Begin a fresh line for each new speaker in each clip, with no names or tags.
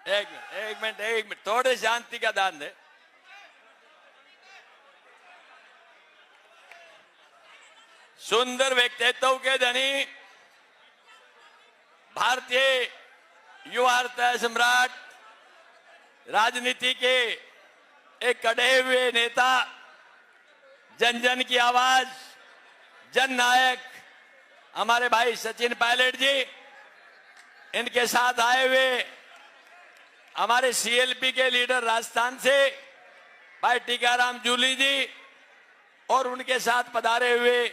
एक मिनट थोड़े शांति का दान दे। सुंदर व्यक्तित्व के धनी भारतीय युवा सम्राट, राजनीति के एक कड़े हुए नेता, जन जन की आवाज, जन नायक हमारे भाई सचिन पायलट जी, इनके साथ आए हुए हमारे सीएलपी के लीडर राजस्थान से भाई टीकाराम जूली जी, और उनके साथ पधारे हुए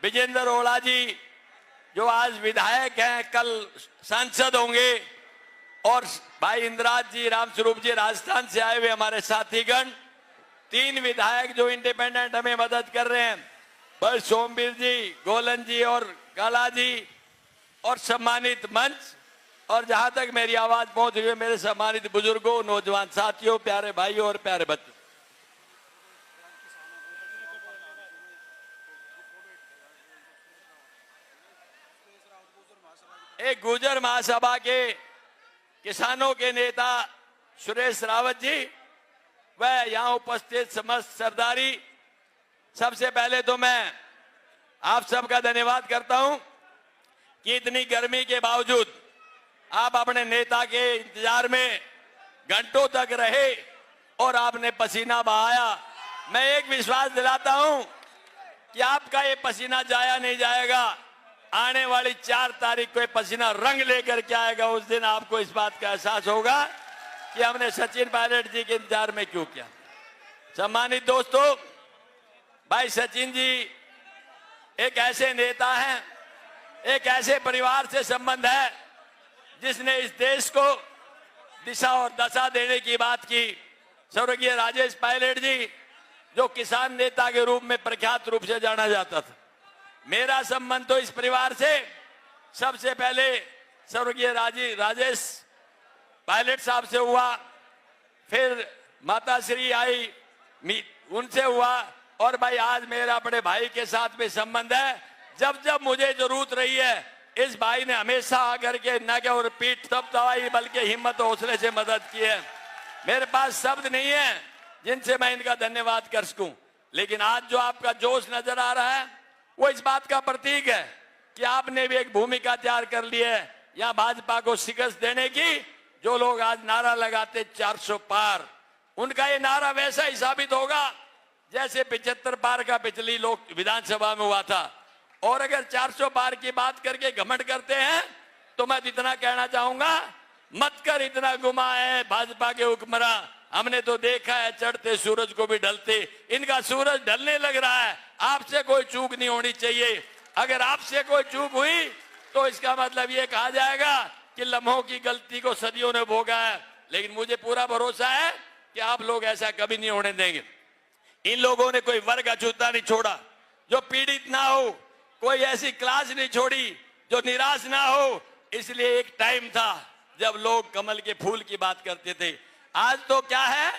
विजेंद्र ओला जी जो आज विधायक हैं, कल सांसद होंगे, और भाई इंद्राज जी, रामस्वरूप जी राजस्थान से आए हुए हमारे साथीगण, 3 विधायक जो इंडिपेंडेंट हमें मदद कर रहे हैं, भाई सोमवीर जी, गोलन जी और काला जी, और सम्मानित मंच, और जहां तक मेरी आवाज पहुंच रही है मेरे सम्मानित बुजुर्गों, नौजवान साथियों, प्यारे भाइयों और प्यारे बच्चों, एक गुर्जर महासभा के किसानों के नेता सुरेश रावत जी, वह यहां उपस्थित समस्त सरदारी, सबसे पहले तो मैं आप सबका धन्यवाद करता हूं कि इतनी गर्मी के बावजूद आप अपने नेता के इंतजार में घंटों तक रहे और आपने पसीना बहाया। मैं एक विश्वास दिलाता हूं कि आपका ये पसीना जाया नहीं जाएगा। आने वाली 4 तारीख को ये पसीना रंग लेकर के आएगा। उस दिन आपको इस बात का एहसास होगा कि हमने सचिन पायलट जी के इंतजार में क्यों किया। सम्मानित दोस्तों, भाई सचिन जी एक ऐसे नेता हैं, एक ऐसे परिवार से संबंध है जिसने इस देश को दिशा और दशा देने की बात की। स्वर्गीय राजेश पायलट जी जो किसान नेता के रूप में प्रख्यात रूप से जाना जाता था, मेरा संबंध तो इस परिवार से सबसे पहले स्वर्गीय राजेश पायलट साहब से हुआ, फिर माता श्री आई उनसे हुआ, और भाई आज मेरा अपने भाई के साथ भी संबंध है। जब जब मुझे जरूरत रही है इस भाई ने हमेशा आकर के न केवल पीठ तब दवाई बल्कि हिम्मत हौसले से मदद की है। मेरे पास शब्द नहीं है जिनसे मैं इनका धन्यवाद कर सकूं, लेकिन आज जो आपका जोश नजर आ रहा है वो इस बात का प्रतीक है कि आपने भी एक भूमिका तैयार कर ली है यहाँ भाजपा को शिकस्त देने की। जो लोग आज नारा लगाते 400 पार, उनका ये नारा वैसा ही साबित होगा जैसे 75 पार का पिछली लोक विधानसभा में हुआ था। और अगर 400 पार की बात करके घमंड करते हैं तो मैं इतना कहना चाहूंगा, मत कर इतना गुमा है भाजपा के हुक्मरां, हमने तो देखा है चढ़ते सूरज को भी ढलते। इनका सूरज ढलने लग रहा है, आपसे कोई चूक नहीं होनी चाहिए। अगर आपसे कोई चूक हुई तो इसका मतलब ये कहा जाएगा कि लम्हों की गलती को सदियों ने भोगा है। लेकिन मुझे पूरा भरोसा है कि आप लोग ऐसा कभी नहीं होने देंगे। इन लोगों ने कोई वर्ग अछूता नहीं छोड़ा जो पीड़ित ना हो, कोई ऐसी क्लास नहीं छोड़ी जो निराश ना हो। इसलिए एक टाइम था जब लोग कमल के फूल की बात करते थे। आज तो क्या है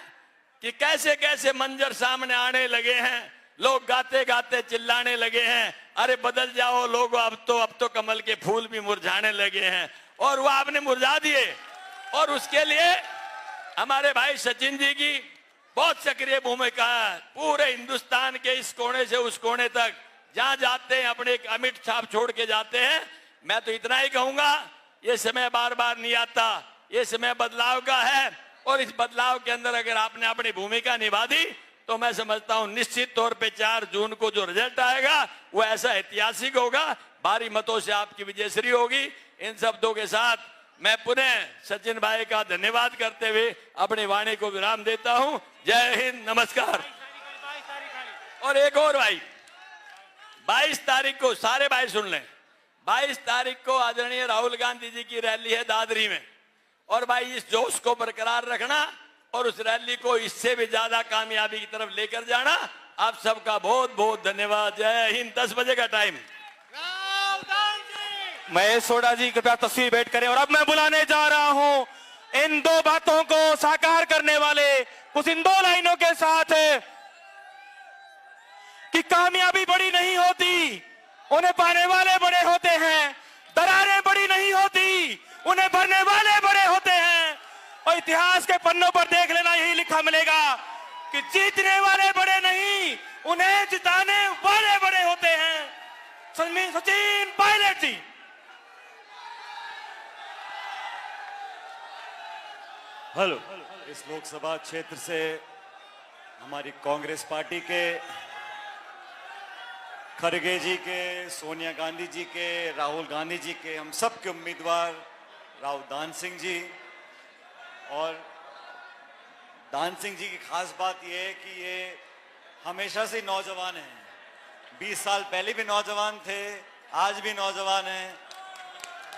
कि कैसे कैसे मंजर सामने आने लगे हैं, लोग गाते गाते चिल्लाने लगे हैं, अरे बदल जाओ लोगों, अब तो कमल के फूल भी मुरझाने लगे हैं। और वो आपने मुरझा दिए, और उसके लिए हमारे भाई सचिन जी की बहुत सक्रिय भूमिका है। पूरे हिंदुस्तान के इस कोने से उस कोने तक जहां जाते हैं अपने एक अमिट छाप छोड़ के जाते हैं। मैं तो इतना ही कहूंगा, ये समय बार बार नहीं आता, ये समय बदलाव का है, और इस बदलाव के अंदर अगर आपने अपनी भूमिका निभा दी तो मैं समझता हूं निश्चित तौर पे 4 जून को जो रिजल्ट आएगा वो ऐसा ऐतिहासिक होगा, भारी मतों से आपकी विजयश्री होगी। इन शब्दों के साथ मैं पुनः सचिन भाई का धन्यवाद करते हुए अपनी वाणी को विराम देता हूं। जय हिंद, नमस्कार। और एक और भाई, 22 तारीख को सारे भाई सुन लें, 22 तारीख को आदरणीय राहुल गांधी जी की रैली है दादरी में। और भाई इस जोश को बरकरार रखना और उस रैली को इससे भी ज्यादा कामयाबी की तरफ लेकर जाना। आप सबका बहुत बहुत धन्यवाद। जय हिंद। 10 बजे का टाइम।
महेश सोडा जी कृपया तस्वीर भेंट करें। और अब मैं बुलाने जा रहा हूं इन 2 बातों को साकार करने वाले कुछ इन 2 लाइनों के साथ कि कामयाबी बड़ी नहीं होती, उन्हें पाने वाले बड़े होते हैं। दरारें बड़ी नहीं होती, उन्हें भरने वाले बड़े होते हैं। इतिहास के पन्नों पर देख लेना, यही लिखा मिलेगा कि जीतने वाले बड़े नहीं, उन्हें जिताने वाले बड़े होते हैं। सचिन पायलट जी।
हेलो। इस लोकसभा क्षेत्र से हमारी कांग्रेस पार्टी के खड़गे जी के, सोनिया गांधी जी के, राहुल गांधी जी के, हम सब के उम्मीदवार राव दान सिंह जी। और दान सिंह जी की खास बात यह है कि ये हमेशा से नौजवान हैं। 20 साल पहले भी नौजवान थे, आज भी नौजवान हैं।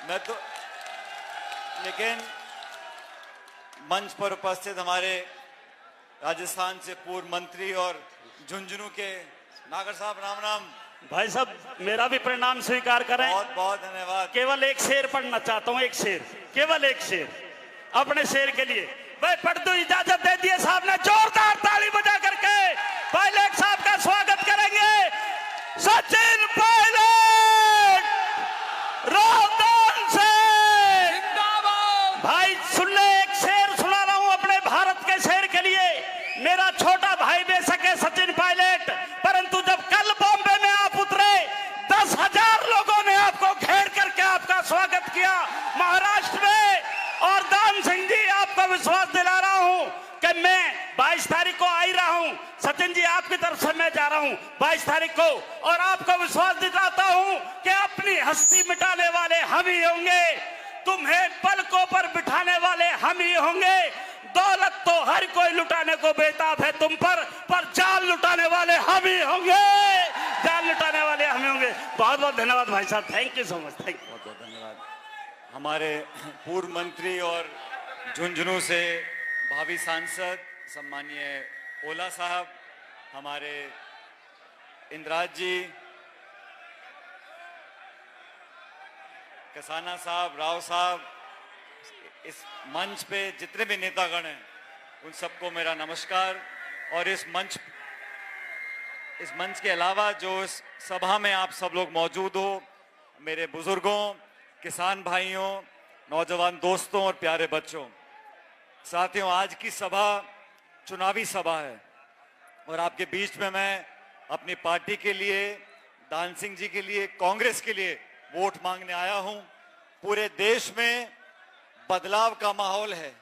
मैं तो लेकिन मंच पर उपस्थित हमारे राजस्थान से पूर्व मंत्री और झुंझुनू के नागर साहब, राम राम।
भाई साहब मेरा भी प्रणाम स्वीकार करें।
बहुत बहुत धन्यवाद।
केवल एक शेर पढ़ना चाहता हूं, एक शेर, केवल एक शेर अपने शेर के लिए। भाई पढ़ दो, इजाजत दे दिए साहब ने, जोरदार ताली बजा करके पायलट साहब का स्वागत करेंगे। सचिन पायलट, रावदान से भाई सुन ले, एक शेर सुना रहा हूं अपने भारत के शेर के लिए। मेरा छोटा भाई बेशक है सचिन पायलट, परंतु जब कल बॉम्बे में आप उतरे 10,000 लोगों ने आपको घेर करके आपका स्वागत किया महाराष्ट्र में। और दान सिंह जी आपको विश्वास दिला रहा हूं कि मैं 22 तारीख को आ ही रहा हूं। सचिन जी आपकी तरफ से मैं जा रहा हूं 22 तारीख को, और आपको विश्वास दिलाता हूं कि अपनी हस्ती मिटाने वाले हम ही होंगे, तुम्हें पलकों पर बिठाने वाले हम ही होंगे। दौलत तो हर कोई लुटाने को बेताब है तुम पर जान लुटाने वाले हम ही होंगे, जान लुटाने वाले हम ही होंगे। बहुत बहुत धन्यवाद भाई साहब, thank you so much, thank you.
बहुत बहुत धन्यवाद। हमारे पूर्व मंत्री और झुंझुनू से भावी सांसद सम्मानीय ओला साहब, हमारे इंद्राज जी, कसाना साहब, राव साहब, इस मंच पे जितने भी नेतागण हैं उन सबको मेरा नमस्कार। और इस मंच के अलावा जो इस सभा में आप सब लोग मौजूद हो, मेरे बुजुर्गों, किसान भाइयों, नौजवान दोस्तों और प्यारे बच्चों, साथियों, आज की सभा चुनावी सभा है और आपके बीच में मैं अपनी पार्टी के लिए, दान सिंह जी के लिए, कांग्रेस के लिए वोट मांगने आया हूं। पूरे देश में बदलाव का माहौल है,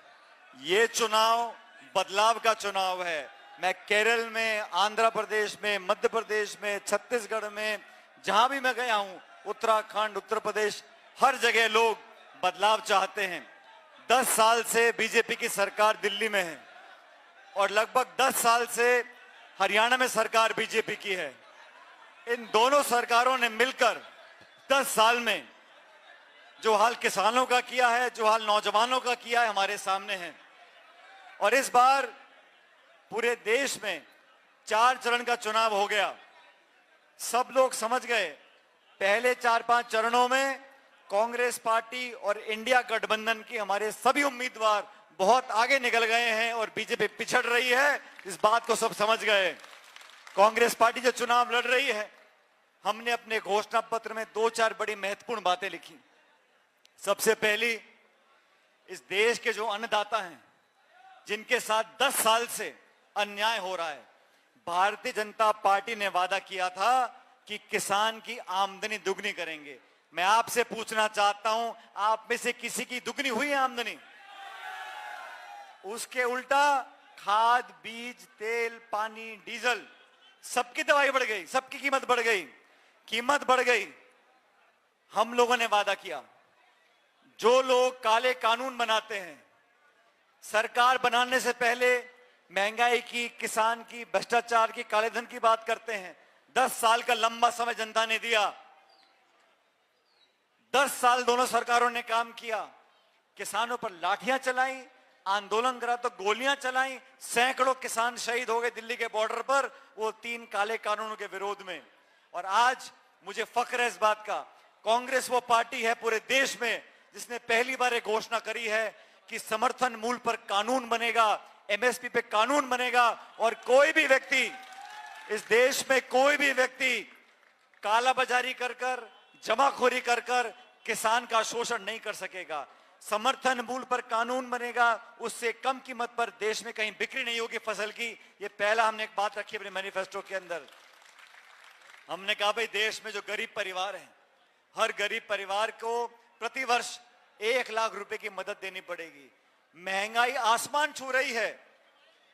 ये चुनाव बदलाव का चुनाव है। मैं केरल में, आंध्र प्रदेश में, मध्य प्रदेश में, छत्तीसगढ़ में, जहां भी मैं गया हूं, उत्तराखंड, उत्तर प्रदेश, हर जगह लोग बदलाव चाहते हैं। 10 साल से बीजेपी की सरकार दिल्ली में है और लगभग 10 साल से हरियाणा में सरकार बीजेपी की है। इन दोनों सरकारों ने मिलकर 10 साल में जो हाल किसानों का किया है, जो हाल नौजवानों का किया है, हमारे सामने है। और इस बार पूरे देश में 4 चरण का चुनाव हो गया। सब लोग समझ गए, पहले 4-5 चरणों में कांग्रेस पार्टी और इंडिया गठबंधन की हमारे सभी उम्मीदवार बहुत आगे निकल गए हैं और बीजेपी पिछड़ रही है। इस बात को सब समझ गए। कांग्रेस पार्टी जो चुनाव लड़ रही है, हमने अपने घोषणा पत्र में 2-4 बड़ी महत्वपूर्ण बातें लिखी। सबसे पहली, इस देश के जो अन्नदाता हैं, जिनके साथ 10 साल से अन्याय हो रहा है, भारतीय जनता पार्टी ने वादा किया था कि किसान की आमदनी दुगनी करेंगे। मैं आपसे पूछना चाहता हूं, आप में से किसी की दुगनी हुई है आमदनी? उसके उल्टा खाद, बीज, तेल, पानी, डीजल, सबकी दवाई बढ़ गई, सबकी कीमत बढ़ गई, कीमत बढ़ गई। हम लोगों ने वादा किया, जो लोग काले कानून बनाते हैं, सरकार बनाने से पहले महंगाई की, किसान की, भ्रष्टाचार की, काले धन की बात करते हैं। 10 साल का लंबा समय जनता ने दिया। 10 साल दोनों सरकारों ने काम किया। किसानों पर लाठियां चलाई, आंदोलन करा तो गोलियां चलाई, सैकड़ों किसान शहीद हो गए दिल्ली के बॉर्डर पर, वो 3 काले कानूनों के विरोध में। और आज मुझे फख्र है इस बात का, कांग्रेस वो पार्टी है पूरे देश में जिसने पहली बार एक घोषणा करी है कि समर्थन मूल्य पर कानून बनेगा, एमएसपी पे कानून बनेगा और कोई भी व्यक्ति, इस देश में कोई भी व्यक्ति कालाबाजारी कर कर, जमाखोरी कर कर किसान का शोषण नहीं कर सकेगा। समर्थन मूल्य पर कानून बनेगा, उससे कम कीमत पर देश में कहीं बिक्री नहीं होगी फसल की। ये पहला हमने एक बात रखी अपने मैनिफेस्टो के अंदर। हमने कहा भाई देश में जो गरीब परिवार हैं, हर गरीब परिवार को प्रति वर्ष 1 लाख रुपए की मदद देनी पड़ेगी। महंगाई आसमान छू रही है,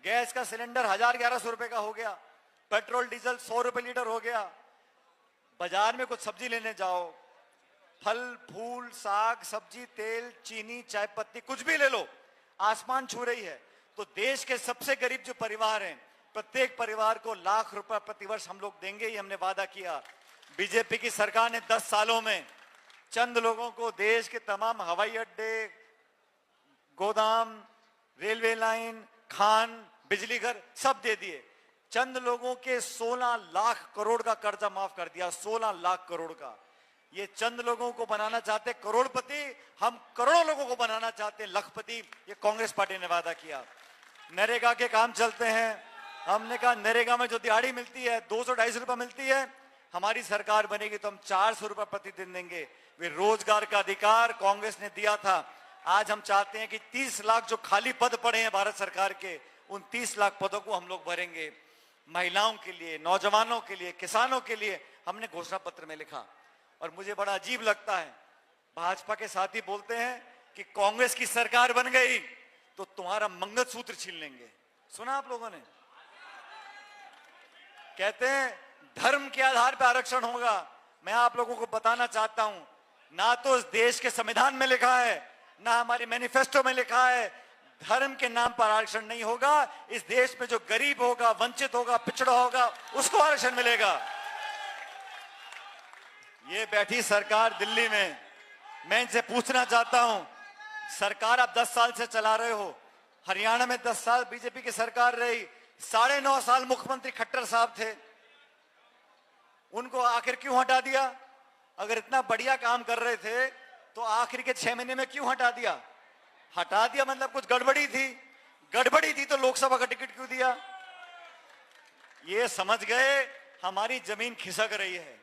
गैस का सिलेंडर 1000-1100 रुपए का हो गया, पेट्रोल डीजल 100 रुपए लीटर हो गया। बाजार में कुछ सब्जी लेने जाओ, फल फूल साग सब्जी तेल चीनी चाय पत्ती कुछ भी ले लो, आसमान छू रही है। तो देश के सबसे गरीब जो परिवार हैं, प्रत्येक परिवार को 1 लाख रुपए प्रति वर्ष हम लोग देंगे, ये हमने वादा किया। बीजेपी की सरकार ने 10 सालों में चंद लोगों को देश के तमाम हवाई अड्डे, गोदाम, रेलवे लाइन, खान, बिजली घर सब दे दिए। चंद लोगों के 16 लाख करोड़ का कर्जा माफ कर दिया, 16 लाख करोड़ का। ये चंद लोगों को बनाना चाहते करोड़पति, हम करोड़ों लोगों को बनाना चाहते लखपति। ये कांग्रेस पार्टी ने वादा किया। नरेगा के काम चलते हैं, हमने कहा नरेगा में जो दिहाड़ी मिलती है 200-250 रुपए मिलती है, हमारी सरकार बनेगी तो हम 400 रुपए प्रतिदिन देंगे। वे रोजगार का अधिकार कांग्रेस ने दिया था। आज हम चाहते हैं कि 30 लाख जो खाली पद पड़े हैं भारत सरकार के, उन 30 लाख पदों को हम लोग भरेंगे। महिलाओं के लिए, नौजवानों के लिए, किसानों के लिए हमने घोषणा पत्र में लिखा। और मुझे बड़ा अजीब लगता है, भाजपा के साथी बोलते हैं कि कांग्रेस की सरकार बन गई तो तुम्हारा मंगलसूत्र छीन लेंगे। सुना आप लोगों ने? कहते हैं धर्म के आधार पर आरक्षण होगा। मैं आप लोगों को बताना चाहता हूं, ना तो इस देश के संविधान में लिखा है, ना हमारे मैनिफेस्टो में लिखा है धर्म के नाम पर आरक्षण नहीं होगा। इस देश में जो गरीब होगा, वंचित होगा, पिछड़ा होगा, उसको आरक्षण मिलेगा। ये बैठी सरकार दिल्ली में, मैं इनसे पूछना चाहता हूं, सरकार आप 10 साल से चला रहे हो, हरियाणा में 10 साल बीजेपी की सरकार रही, 9.5 साल मुख्यमंत्री खट्टर साहब थे, उनको आखिर क्यों हटा दिया? अगर इतना बढ़िया काम कर रहे थे तो आखिर के 6 महीने में क्यों हटा दिया? हटा दिया मतलब कुछ गड़बड़ी थी, गड़बड़ी थी तो लोकसभा का टिकट क्यों दिया? ये समझ गए हमारी जमीन खिसक रही है।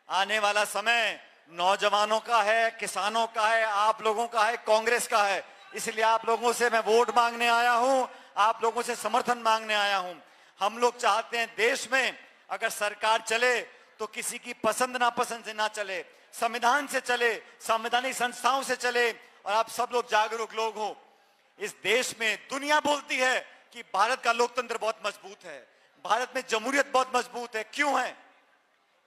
आने वाला समय नौजवानों का है, किसानों का है, आप लोगों का है, कांग्रेस का है। इसलिए आप लोगों से मैं वोट मांगने आया हूं, आप लोगों से समर्थन मांगने आया हूं। हम लोग चाहते हैं देश में अगर सरकार चले तो किसी की पसंद नापसंद से ना चले, संविधान से चले, संवैधानिक संस्थाओं से चले। और आप सब लोग जागरूक लोग हो। इस देश में दुनिया बोलती है कि भारत का लोकतंत्र बहुत मजबूत है, भारत में जमहूरियत बहुत मजबूत है। क्यों है?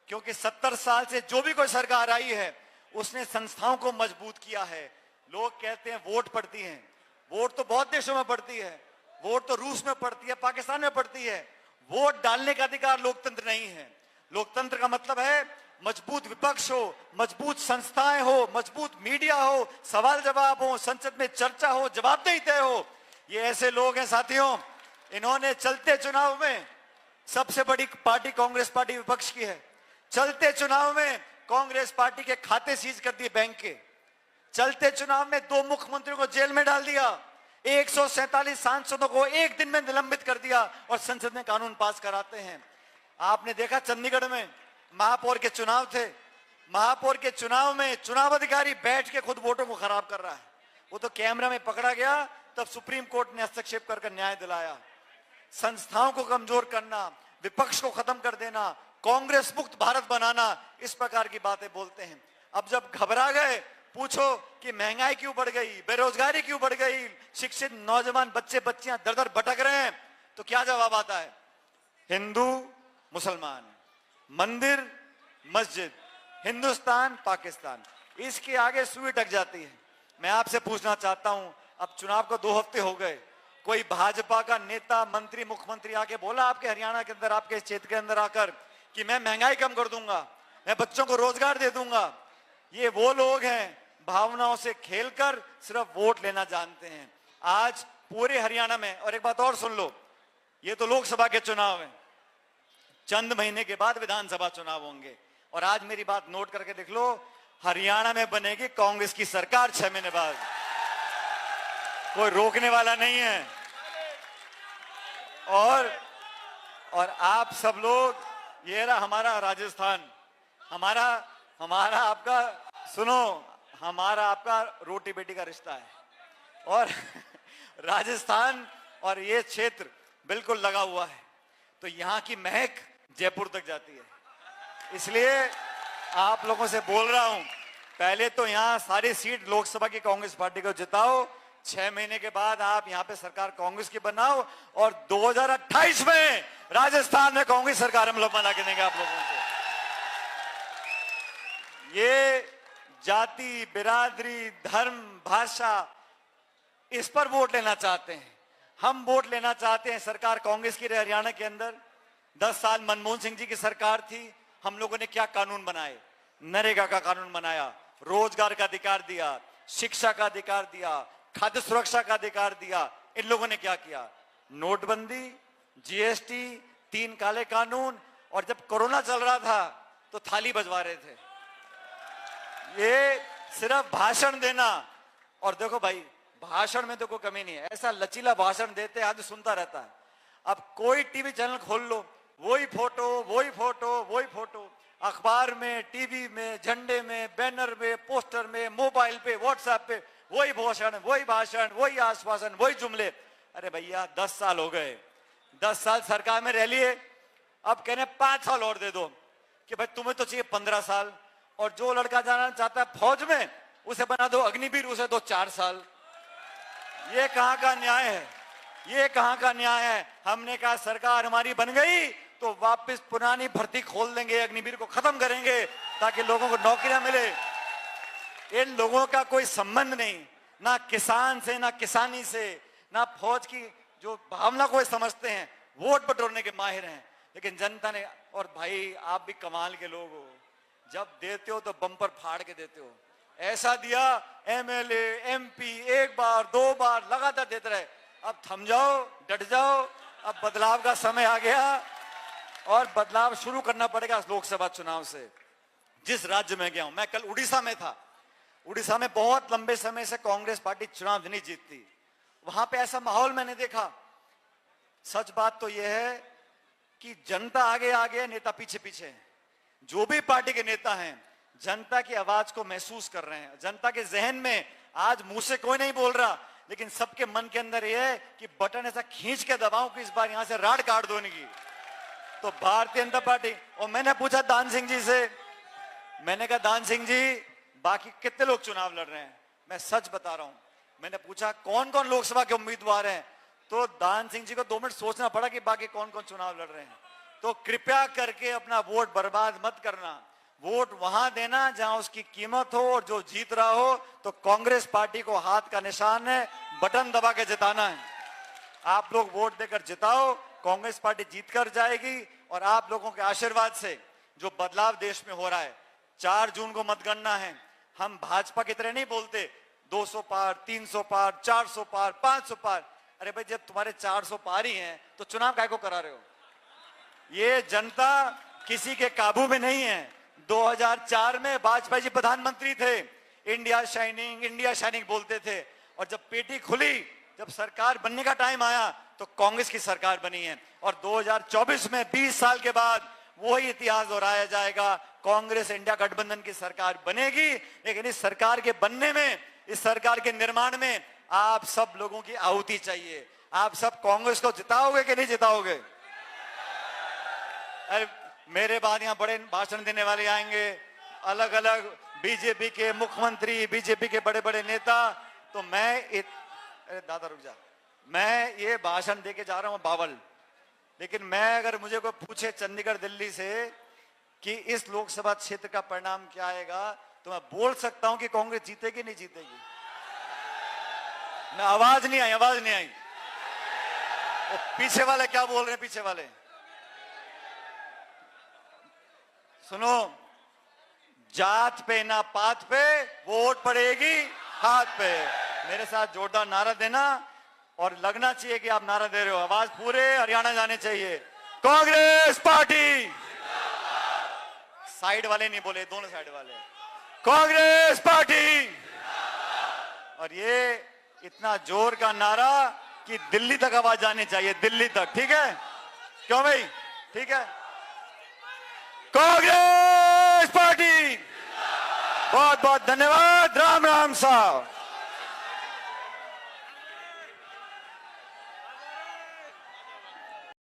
क्योंकि 70 साल से जो भी कोई सरकार आई है उसने संस्थाओं को मजबूत किया है। लोग कहते हैं वोट पड़ती है, वोट तो बहुत देशों में पड़ती है, वोट तो रूस में पड़ती है, पाकिस्तान में पड़ती है। वोट डालने का अधिकार लोकतंत्र नहीं है। लोकतंत्र का मतलब है मजबूत विपक्ष हो, मजबूत संस्थाएं हो, मजबूत मीडिया हो, सवाल जवाब हो, संसद में चर्चा हो, जवाबदेही तय हो। ये ऐसे लोग हैं साथियों, इन्होंने चलते चुनाव में, सबसे बड़ी पार्टी कांग्रेस पार्टी विपक्ष की है, चलते चुनाव में कांग्रेस पार्टी के खाते सीज कर दिए बैंक के, चलते चुनाव में 2 मुख्यमंत्रियों को जेल में डाल दिया, 147 सांसदों को एक दिन में निलंबित कर दिया और संसद में कानून पास कराते हैं। आपने देखा चंडीगढ़ में महापौर के चुनाव थे, महापौर के चुनाव में चुनाव अधिकारी बैठ के खुद वोटों को खराब कर रहा है। वो तो कैमरा में पकड़ा गया, तब सुप्रीम कोर्ट ने हस्तक्षेप कर न्याय दिलाया। संस्थाओं को कमजोर करना, विपक्ष को खत्म कर देना, कांग्रेस मुक्त भारत बनाना, इस प्रकार की बातें बोलते हैं। अब जब घबरा गए, पूछो कि महंगाई क्यों बढ़ गई, बेरोजगारी क्यों बढ़ गई, शिक्षित नौजवान बच्चे बच्चियां दर दर भटक रहे हैं, तो क्या जवाब आता है? हिंदू मुसलमान, मंदिर मस्जिद, हिंदुस्तान पाकिस्तान, इसके आगे सुई अटक जाती है। मैं आपसे पूछना चाहता हूं, अब चुनाव को 2 हफ्ते हो गए, कोई भाजपा का नेता मंत्री मुख्यमंत्री आके बोला आपके हरियाणा के अंदर, आपके क्षेत्र के अंदर आकर कि मैं महंगाई कम कर दूंगा, मैं बच्चों को रोजगार दे दूंगा? ये वो लोग हैं भावनाओं से खेलकर सिर्फ वोट लेना जानते हैं। आज पूरे हरियाणा में, और एक बात और सुन लो, ये तो लोकसभा के चुनाव हैं, चंद महीने के बाद विधानसभा चुनाव होंगे। और आज मेरी बात नोट करके देख लो, हरियाणा में बनेगी कांग्रेस की सरकार 6 महीने बाद, कोई रोकने वाला नहीं है। और आप सब लोग, ये रहा हमारा राजस्थान, हमारा आपका, सुनो, हमारा आपका रोटी बेटी का रिश्ता है और राजस्थान और ये क्षेत्र बिल्कुल लगा हुआ है, तो यहाँ की महक जयपुर तक जाती है। इसलिए आप लोगों से बोल रहा हूं, पहले तो यहाँ सारी सीट लोकसभा की कांग्रेस पार्टी को जिताओ, 6 महीने के बाद आप यहाँ पे सरकार कांग्रेस की बनाओ और 2028 में राजस्थान में कांग्रेस सरकार हम लोग बना के देंगे आप लोगों को। ये जाति, बिरादरी, धर्म, भाषा, इस पर वोट लेना चाहते हैं। हम वोट लेना चाहते हैं सरकार कांग्रेस की हरियाणा के अंदर 10 साल मनमोहन सिंह जी की सरकार थी, हम लोगों ने क्या कानून बनाए, नरेगा का कानून बनाया, रोजगार का अधिकार दिया, शिक्षा का अधिकार दिया, खाद्य सुरक्षा का अधिकार दिया। इन लोगों ने क्या किया, नोटबंदी, जीएसटी, 3 काले कानून, और जब कोरोना चल रहा था तो थाली बजवा रहे थे। ये सिर्फ भाषण देना, और देखो भाई भाषण में तो कोई कमी नहीं है, ऐसा लचीला भाषण देते आदमी सुनता रहता है। अब कोई टीवी चैनल खोल लो, वही फोटो वही फोटो वही फोटो, अखबार में, टीवी में, झंडे में, बैनर में, पोस्टर में, मोबाइल पे, व्हाट्सएप पे वही भाषण, वही आश्वासन, वही जुमले। अरे भैया 10 साल हो गए, 10 साल सरकार में रह लिए, अब कहने 5 साल और दे दो कि भाई तुम्हें तो चाहिए 15 साल, और जो लड़का जाना चाहता है फौज में उसे बना दो अग्निवीर, उसे दो 4 साल। ये कहां का न्याय है, ये कहां का न्याय है। हमने कहा सरकार हमारी बन गई तो वापस पुरानी भर्ती खोल देंगे, अग्निवीर को खत्म करेंगे ताकि लोगों को नौकरियां मिले। इन लोगों का कोई संबंध नहीं, ना किसान से, ना किसानी से, ना फौज की जो भावना को समझते हैं, वोट बटोरने के माहिर हैं। लेकिन जनता ने, और भाई आप भी कमाल के लोग हो, जब देते हो तो बम्पर फाड़ के देते हो। ऐसा दिया एमएलए, एमपी 1 बार 2 बार लगातार देते रहे। अब थम जाओ, डट जाओ, अब बदलाव का समय आ गया और बदलाव शुरू करना पड़ेगा लोकसभा चुनाव से। जिस राज्य में गया हूं, मैं कल उड़ीसा में था, उड़ीसा में बहुत लंबे समय से कांग्रेस पार्टी चुनाव नहीं जीतती, वहां पे ऐसा माहौल मैंने देखा। सच बात तो यह है कि जनता आगे आगे, नेता पीछे पीछे हैं। जो भी पार्टी के नेता हैं जनता की आवाज को महसूस कर रहे हैं। जनता के जहन में आज मुंह से कोई नहीं बोल रहा, लेकिन सबके मन के अंदर यह है कि बटन ऐसा खींच के दबाऊं कि इस बार यहां से राड काट दो इनकी। तो भारतीय जनता पार्टी, और मैंने पूछा दान सिंह जी से, मैंने कहा दान सिंह जी बाकी कितने लोग चुनाव लड़ रहे हैं, मैं सच बता रहा हूं, मैंने पूछा कौन कौन लोकसभा के उम्मीदवार हैं, तो दान सिंह जी को 2 मिनट सोचना पड़ा कि बाकी कौन कौन चुनाव लड़ रहे हैं। तो कृपया करके अपना वोट बर्बाद मत करना, वोट वहां देना जहां उसकी कीमत हो, और जो जीत रहा हो तो कांग्रेस पार्टी को हाथ का निशान है, बटन दबा के जिताना है। आप लोग वोट देकर जिताओ, कांग्रेस पार्टी जीत कर जाएगी, और आप लोगों के आशीर्वाद से जो बदलाव देश में हो रहा है, 4 जून को मतगणना है। हम भाजपा की तरह नहीं बोलते 200 पार, 300 पार, 400 पार, 500 पार। अरे भाई जब तुम्हारे 400 पार ही हैं तो चुनाव काय को करा रहे हो। ये जनता किसी के काबू में नहीं है। 2004 में वाजपेयी जी प्रधानमंत्री थे, इंडिया शाइनिंग बोलते थे, और जब पेटी खुली, जब सरकार बनने का टाइम आया तो कांग्रेस की सरकार बनी है। और 2024 में 20 साल के बाद वही इतिहास दोहराया जाएगा, कांग्रेस इंडिया गठबंधन की सरकार बनेगी। लेकिन इस सरकार के बनने में, इस सरकार के निर्माण में आप सब लोगों की आहुति चाहिए। आप सब कांग्रेस को जिताओगे कि नहीं जिताओगे? अरे मेरे बाद यहाँ बड़े भाषण देने वाले आएंगे, अलग अलग बीजेपी के मुख्यमंत्री, बीजेपी के बड़े बड़े नेता। तो अरे दादा रुक जा, मैं ये भाषण देके जा रहा हूँ बावल, लेकिन मैं अगर मुझे कोई पूछे चंडीगढ़ दिल्ली से कि इस लोकसभा क्षेत्र का परिणाम क्या आएगा, तो मैं बोल सकता हूं कि कांग्रेस जीतेगी नहीं जीतेगी। ना आवाज नहीं आई। वो पीछे वाले क्या बोल रहे हैं, पीछे वाले सुनो, जात पे ना पात पे, वोट पड़ेगी हाथ पे। मेरे साथ जोरदार नारा देना, और लगना चाहिए कि आप नारा दे रहे हो, आवाज पूरे हरियाणा जाने चाहिए। कांग्रेस पार्टी, साइड वाले नहीं बोले, दोनों साइड वाले, कांग्रेस पार्टी। और ये इतना जोर का नारा कि दिल्ली तक आवाज जानी चाहिए, दिल्ली तक, ठीक है? क्यों भाई, ठीक है? कांग्रेस पार्टी, बहुत बहुत धन्यवाद। राम राम साहब।